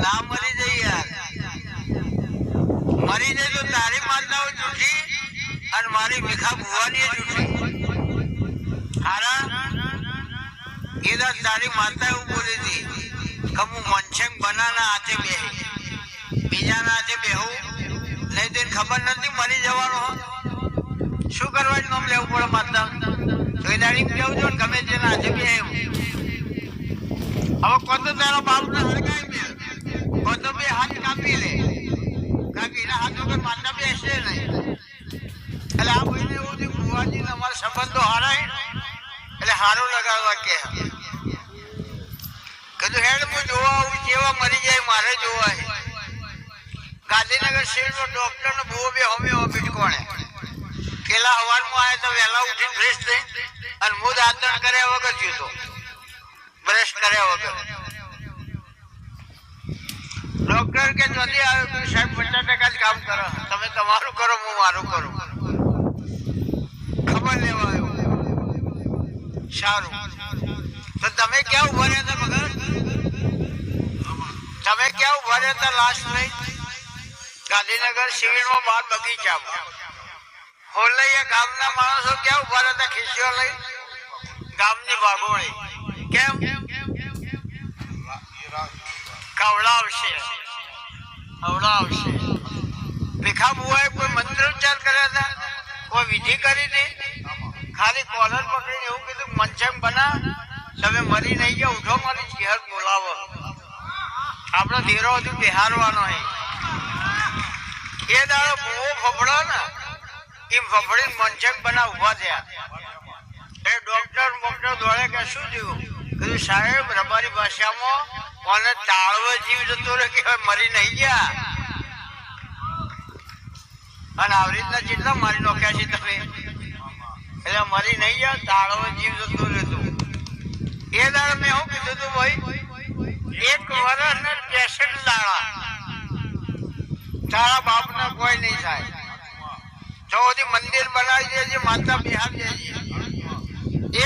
ના મરી જઈ યાર, મરી જાય તો તારી માતાઓ જૂઠી અને મારી ભીખા ભુવાની જૂઠી. હારા એ તારી માતા એવું બોલી હતી કે હું મનસંગ બનાના હાથે બેહી, બીજાના હાથે બેહું નહીં. તેને ખબર નથી મરી જવાનો. શું કરવાનું નામ લેવું પડે માતા? તો એ દાડી કેવું છો ને ગમે તેના હાથે બેહું. હવે કોતો તારો બાપને હળગાવી દે, કોતો બે હાથ કાપી લે, કારણ કે એના હાથ વગર માતા બેસે નહીં. એટલે આ ભાઈને એવું થયું ભુવાજીને અમારા સંબંધો હારાય એટલે હારું લગાવવા કે કીધું હેડ હું જોવા આવું કેવા મરી જાય મારે જોવા. ગાંધીનગર શહેરનો ડોક્ટર નો બહુ બે હોમિયો બીટકોણે પેલા હવારમાં આવે તો વહેલા ઉઠીને ફ્રેશ થઈ અને હું દાંતણ કર્યા વગર જીવતો, બ્રશ કર્યા વગર. ડોક્ટર કે જલ્દી આવ્યો સાહેબ 50% જ કામ કરો, તમે તમારું કરો હું મારું કરું. ખબર લેવા આવ્યો. સારું તો તમે ક્યાં ઉભા રહ્યા હતા મગર? તમે ક્યાં ઉભા રહ્યા હતા લાસ્ટ લઈ? ગાંધીનગર સિવિલમાં બાર બગીચામાં. હોલૈયા ગામના માણસો ક્યાં ઉભા રહ્યા હતા ખીસીઓ લઈ? ગામની બાગોળી. કેમ? કવડાવશે કવડાવશે. ભીખા બુઆએ કોઈ મંત્રોચ્ચાર કર્યા હતા? કોઈ વિધિ કરી હતી? ખાલી કોલર પકડીને એવું કીધું મનસંગ બના, તમે મરી નહીં ગયા, ઉઠો મારી ઘેર બોલાવો. આપણો ધીરો હજુ બિહારવાનો એ દાડો બહુ ફફડો ને એ ફફડીને મનસંગ બના ઉભા થયા. એ ડોક્ટર દોડે કે શું થયું? કીધું સાહેબ રબારી ભાષામાં કોને તાળવો જીવ જતો રહે કે મરી નહીં ગયા. અને આવી રીતના જેટલા મારી નોખ્યા છે તમે, એટલે મરી નહીં ગયા, તાળવો જીવ જતો રહેતો. એ દાડે મેં શું કીધું હતું ભાઈ, 1 વર્ષ ને 63 દાડા તારા બાપને કોઈ નહીં થાય. ચોથી મંદિર બનાવી દેજે, માતા બિહારી દેજે.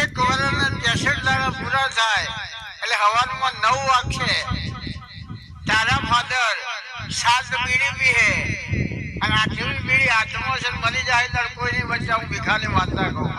1 વર્ષ ને 63 દાડા પૂરા થાય એટલે હવારમાં 9 વાગશે. તારા ફાધર 7 બીડી પીહે અને 8મી બીડી હાથમાં છે, મરી જાય ત્યારે કોઈ નહીં બચાવું. ભીખાની માતા કહું